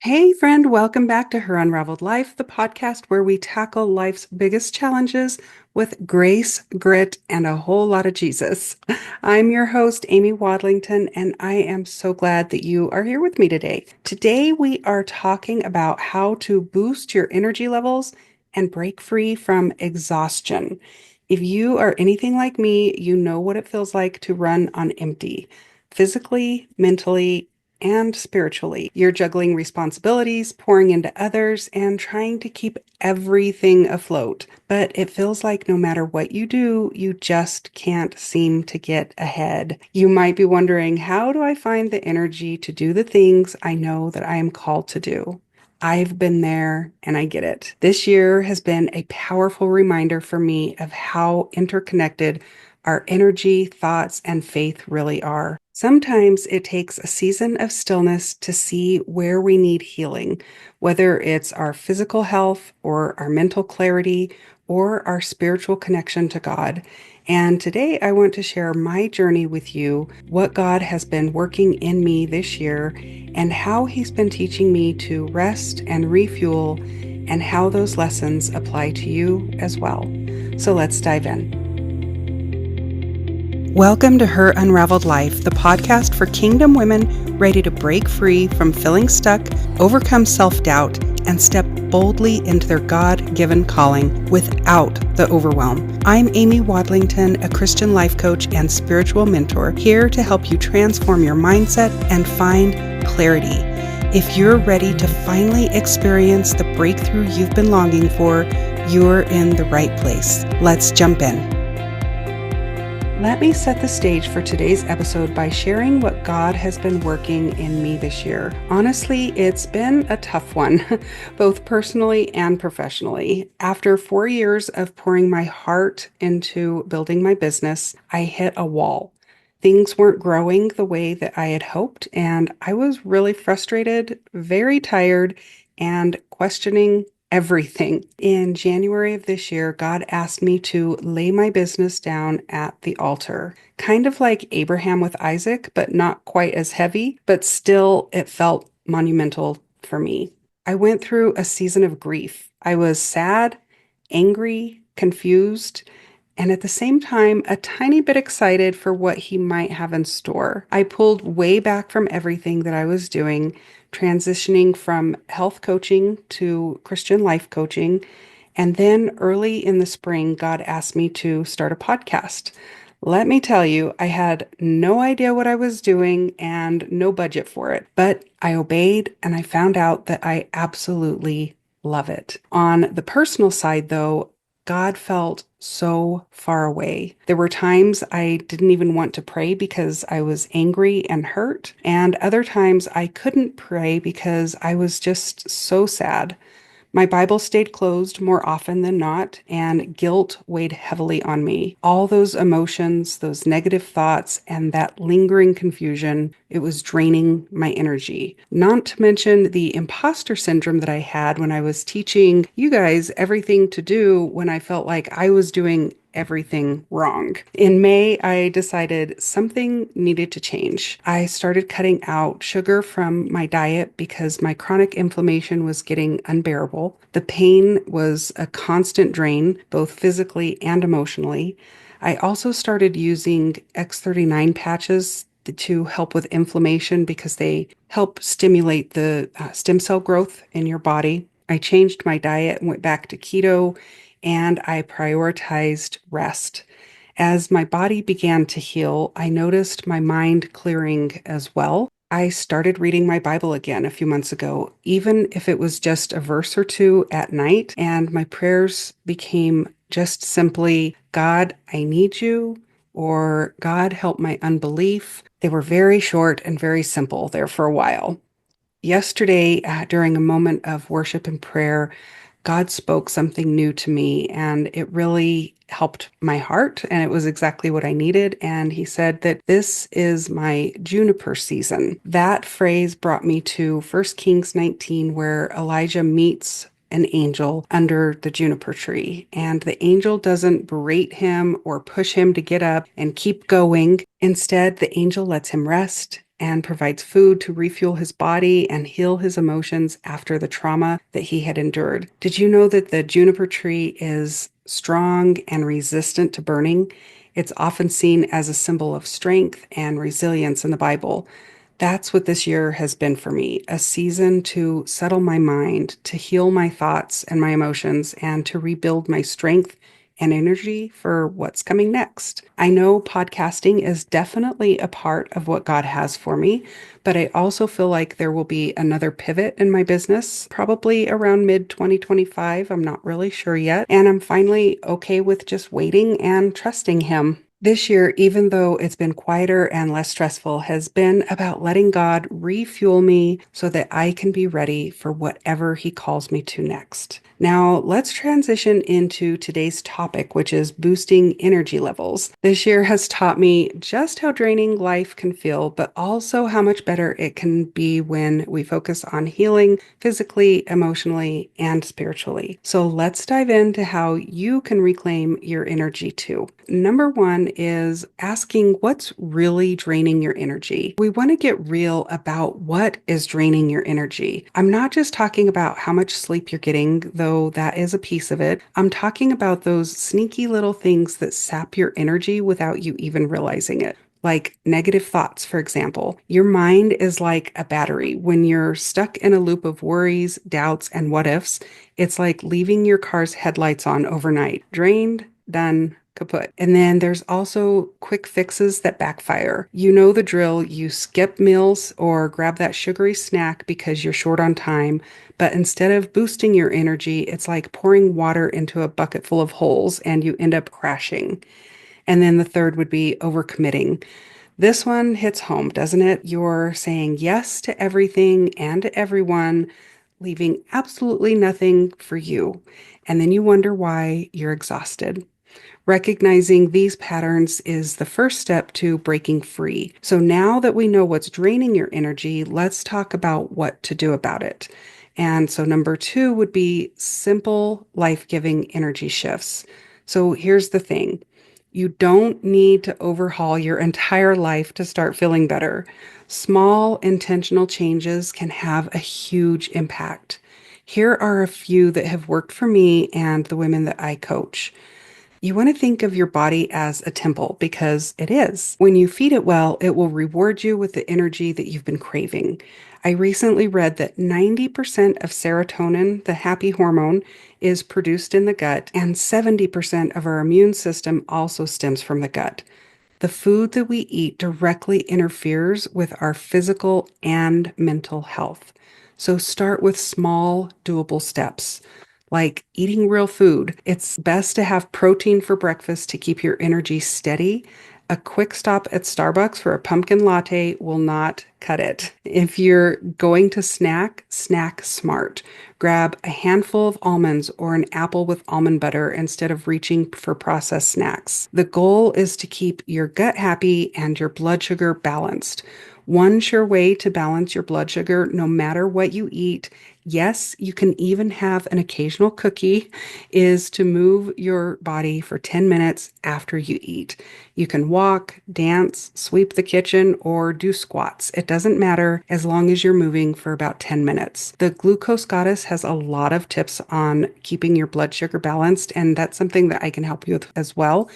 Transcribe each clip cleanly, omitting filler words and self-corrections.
Hey, friend, welcome back to Her Unraveled Life, the podcast where we tackle life's biggest challenges with grace, grit, and a whole lot of Jesus. I'm your host, Amy Wadlington, and I am so glad that you are here with me today. Today, we are talking about how to boost your energy levels and break free from exhaustion. If you are anything like me, you know what it feels like to run on empty, physically, mentally, and spiritually. You're juggling responsibilities, pouring into others, and trying to keep everything afloat. But it feels like no matter what you do, you just can't seem to get ahead. You might be wondering, how do I find the energy to do the things I know that I am called to do? I've been there and I get it. This year has been a powerful reminder for me of how interconnected our energy, thoughts, and faith really are. Sometimes it takes a season of stillness to see where we need healing, whether it's our physical health or our mental clarity or our spiritual connection to God. And today I want to share my journey with you, what God has been working in me this year, and how He's been teaching me to rest and refuel, and how those lessons apply to you as well. So let's dive in. Welcome to Her Unraveled Life, the podcast for kingdom women ready to break free from feeling stuck, overcome self-doubt, and step boldly into their God-given calling without the overwhelm. I'm Amy Wadlington, a Christian life coach and spiritual mentor, here to help you transform your mindset and find clarity. If you're ready to finally experience the breakthrough you've been longing for, you're in the right place. Let's jump in. Let me set the stage for today's episode by sharing what God has been working in me this year. Honestly, it's been a tough one, both personally and professionally. After 4 years of pouring my heart into building my business, I hit a wall. Things weren't growing the way that I had hoped, and I was really frustrated, very tired, and questioning everything. In January of this year, God asked me to lay my business down at the altar, kind of like Abraham with Isaac, but not quite as heavy, but still it felt monumental for me. I went through a season of grief. I was sad, angry, confused, and at the same time, a tiny bit excited for what he might have in store. I pulled way back from everything that I was doing, transitioning from health coaching to Christian life coaching. And then early in the spring, God asked me to start a podcast. Let me tell you, I had no idea what I was doing and no budget for it, but I obeyed and I found out that I absolutely love it. On the personal side, though, God felt so far away. There were times I didn't even want to pray because I was angry and hurt, and other times I couldn't pray because I was just so sad. My Bible stayed closed more often than not, and guilt weighed heavily on me. All those emotions, those negative thoughts, and that lingering confusion, it was draining my energy. Not to mention the imposter syndrome that I had when I was teaching you guys everything to do when I felt like I was doing everything wrong. In May, I decided something needed to change. I started cutting out sugar from my diet because my chronic inflammation was getting unbearable. The pain was a constant drain, both physically and emotionally. I also started using X39 patches to help with inflammation because they help stimulate the stem cell growth in your body. I changed my diet and went back to keto, and I prioritized rest. As my body began to heal, I noticed my mind clearing as well. I started reading my Bible again a few months ago, even if it was just a verse or two at night, and my prayers became just simply, God, I need you, or God, help my unbelief. They were very short and very simple there for a while. Yesterday, during a moment of worship and prayer, God spoke something new to me, and it really helped my heart, and it was exactly what I needed. And he said that this is my juniper season. That phrase brought me to 1 Kings 19, where Elijah meets an angel under the juniper tree, and the angel doesn't berate him or push him to get up and keep going. Instead, the angel lets him rest and provides food to refuel his body and heal his emotions after the trauma that he had endured. Did you know that the juniper tree is strong and resistant to burning? It's often seen as a symbol of strength and resilience in the Bible. That's what this year has been for me, a season to settle my mind, to heal my thoughts and my emotions, and to rebuild my strength and energy for what's coming next. I know podcasting is definitely a part of what God has for me, but I also feel like there will be another pivot in my business, probably around mid 2025. I'm not really sure yet. And I'm finally okay with just waiting and trusting Him. This year, even though it's been quieter and less stressful, has been about letting God refuel me so that I can be ready for whatever He calls me to next. Now, let's transition into today's topic, which is boosting energy levels. This year has taught me just how draining life can feel, but also how much better it can be when we focus on healing physically, emotionally, and spiritually. So let's dive into how you can reclaim your energy too. Number one is asking what's really draining your energy. We want to get real about what is draining your energy. I'm not just talking about how much sleep you're getting, though that is a piece of it. I'm talking about those sneaky little things that sap your energy without you even realizing it. Like negative thoughts, for example. Your mind is like a battery. When you're stuck in a loop of worries, doubts, and what ifs, it's like leaving your car's headlights on overnight. Drained, done, kaput. And then there's also quick fixes that backfire. You know the drill. You skip meals or grab that sugary snack because you're short on time. But instead of boosting your energy, it's like pouring water into a bucket full of holes and you end up crashing. And then the third would be overcommitting. This one hits home, doesn't it? You're saying yes to everything and to everyone, leaving absolutely nothing for you. And then you wonder why you're exhausted. Recognizing these patterns is the first step to breaking free. So now that we know what's draining your energy, let's talk about what to do about it. And so number two would be simple, life-giving energy shifts. So here's the thing. You don't need to overhaul your entire life to start feeling better. Small, intentional changes can have a huge impact. Here are a few that have worked for me and the women that I coach. You want to think of your body as a temple because it is. When you feed it well, it will reward you with the energy that you've been craving. I recently read that 90% of serotonin, the happy hormone, is produced in the gut, and 70% of our immune system also stems from the gut. The food that we eat directly interferes with our physical and mental health. So start with small, doable steps like eating real food. It's best to have protein for breakfast to keep your energy steady. A quick stop at Starbucks for a pumpkin latte will not cut it. If you're going to snack, snack smart. Grab a handful of almonds or an apple with almond butter instead of reaching for processed snacks. The goal is to keep your gut happy and your blood sugar balanced. One sure way to balance your blood sugar, no matter what you eat, yes, you can even have an occasional cookie, is to move your body for 10 minutes after you eat. You can walk, dance, sweep the kitchen, or do squats. It doesn't matter as long as you're moving for about 10 minutes. The Glucose Goddess has a lot of tips on keeping your blood sugar balanced, and that's something that I can help you with as well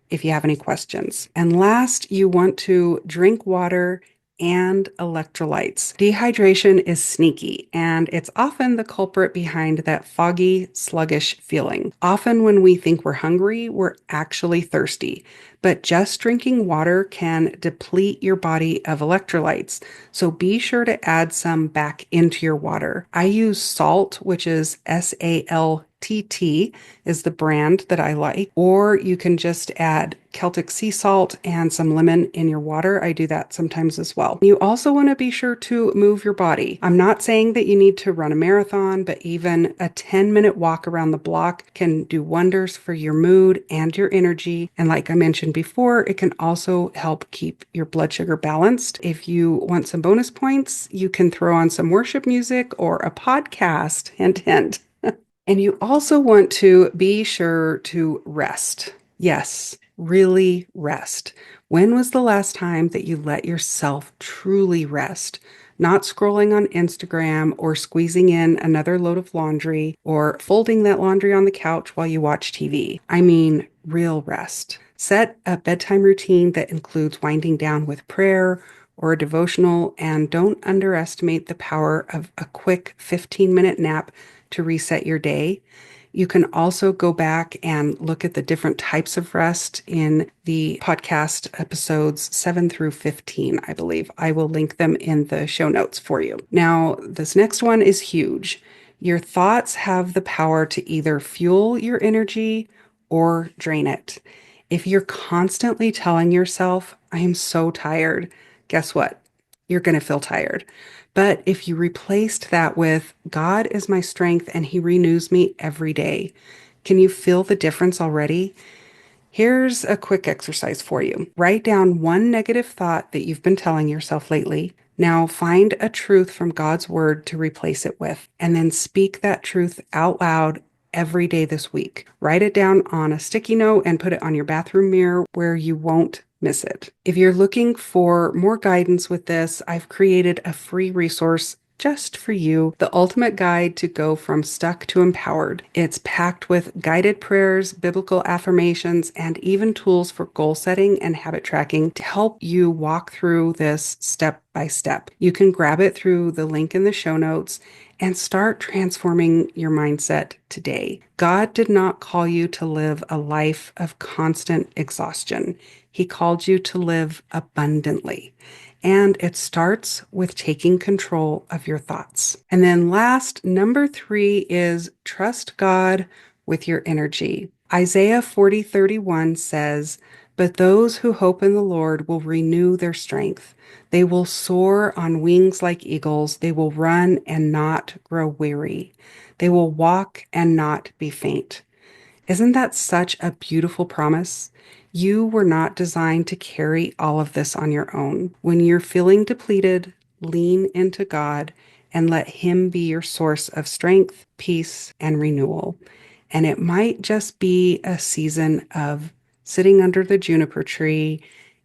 if you have any questions. And last, you want to drink water and electrolytes. Dehydration is sneaky, and it's often the culprit behind that foggy, sluggish feeling. Often, when we think we're hungry, we're actually thirsty. But just drinking water can deplete your body of electrolytes. So be sure to add some back into your water. I use salt, which is SALTT, is the brand that I like. Or you can just add Celtic sea salt and some lemon in your water. I do that sometimes as well. You also want to be sure to move your body. I'm not saying that you need to run a marathon, but even a 10-minute walk around the block can do wonders for your mood and your energy. And like I mentioned before, it can also help keep your blood sugar balanced. If you want some bonus points, you can throw on some worship music or a podcast. Hint, hint. And you also want to be sure to rest. Yes, really rest. When was the last time that you let yourself truly rest? Not scrolling on Instagram or squeezing in another load of laundry or folding that laundry on the couch while you watch TV. I mean, real rest. Set a bedtime routine that includes winding down with prayer or a devotional, and don't underestimate the power of a quick 15-minute nap to reset your day. You can also go back and look at the different types of rest in the podcast episodes 7 through 15, I believe. I will link them in the show notes for you. Now, this next one is huge. Your thoughts have the power to either fuel your energy or drain it. If you're constantly telling yourself, I am so tired, guess what? You're going to feel tired. But if you replaced that with, God is my strength and he renews me every day, can you feel the difference already? Here's a quick exercise for you. Write down one negative thought that you've been telling yourself lately. Now find a truth from God's word to replace it with, and then speak that truth out loud every day this week. Write it down on a sticky note and put it on your bathroom mirror where you won't miss it. If you're looking for more guidance with this, I've created a free resource just for you, the ultimate guide to go from stuck to empowered. It's packed with guided prayers, biblical affirmations, and even tools for goal setting and habit tracking to help you walk through this step by step. You can grab it through the link in the show notes and start transforming your mindset today. God did not call you to live a life of constant exhaustion. He called you to live abundantly. And it starts with taking control of your thoughts. And then last, number 3 is trust God with your energy. Isaiah 40:31 says, "But those who hope in the Lord will renew their strength. They will soar on wings like eagles. They will run and not grow weary. They will walk and not be faint." Isn't that such a beautiful promise? You were not designed to carry all of this on your own. When you're feeling depleted, lean into God and let Him be your source of strength, peace, and renewal. And it might just be a season of sitting under the juniper tree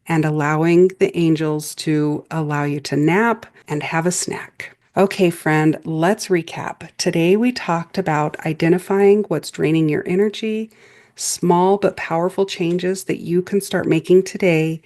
and allowing the angels to allow you to nap and have a snack. Okay, friend, let's recap. Today we talked about identifying what's draining your energy, small but powerful changes that you can start making today,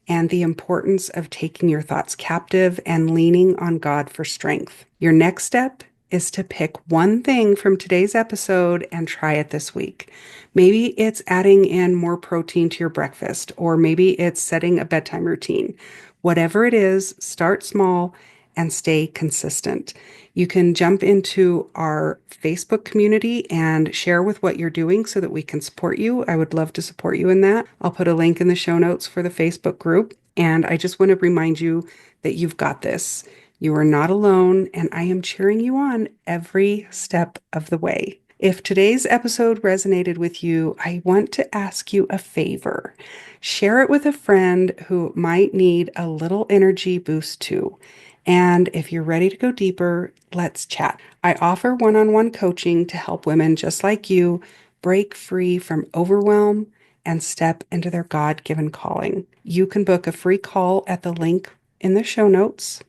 and the importance of taking your thoughts captive and leaning on God for strength. Your next step is to pick one thing from today's episode and try it this week. Maybe it's adding in more protein to your breakfast, or maybe it's setting a bedtime routine. Whatever it is, start small and stay consistent. You can jump into our Facebook community and share with what you're doing so that we can support you. I would love to support you in that. I'll put a link in the show notes for the Facebook group. And I just want to remind you that you've got this. You are not alone, and I am cheering you on every step of the way. If today's episode resonated with you, I want to ask you a favor. Share it with a friend who might need a little energy boost too. And if you're ready to go deeper, let's chat. I offer one-on-one coaching to help women just like you break free from overwhelm and step into their God-given calling. You can book a free call at the link in the show notes,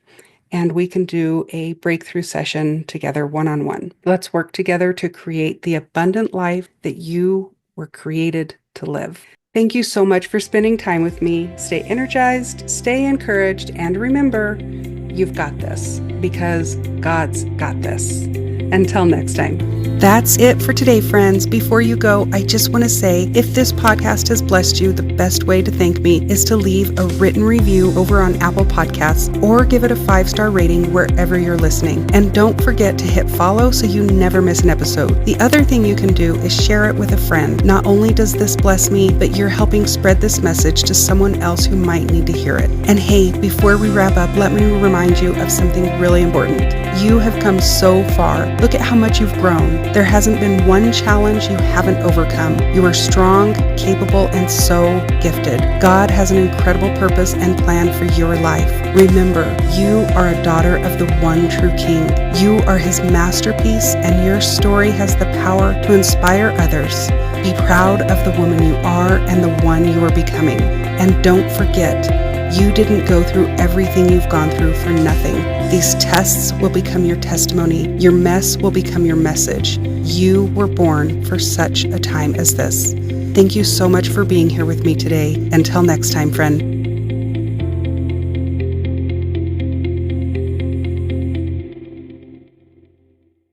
and we can do a breakthrough session together one-on-one. Let's work together to create the abundant life that you were created to live. Thank you so much for spending time with me. Stay energized, stay encouraged, and remember, you've got this because God's got this. Until next time. That's it for today, friends. Before you go, I just want to say, if this podcast has blessed you, the best way to thank me is to leave a written review over on Apple Podcasts or give it a 5-star rating wherever you're listening. And don't forget to hit follow so you never miss an episode. The other thing you can do is share it with a friend. Not only does this bless me, but you're helping spread this message to someone else who might need to hear it. And hey, before we wrap up, let me remind you of something really important. You have come so far. Look at how much you've grown. There hasn't been one challenge you haven't overcome. You are strong, capable, and so gifted. God has an incredible purpose and plan for your life. Remember, you are a daughter of the one true King. You are His masterpiece, and your story has the power to inspire others. Be proud of the woman you are and the one you are becoming. And don't forget, you didn't go through everything you've gone through for nothing. These tests will become your testimony. Your mess will become your message. You were born for such a time as this. Thank you so much for being here with me today. Until next time, friend.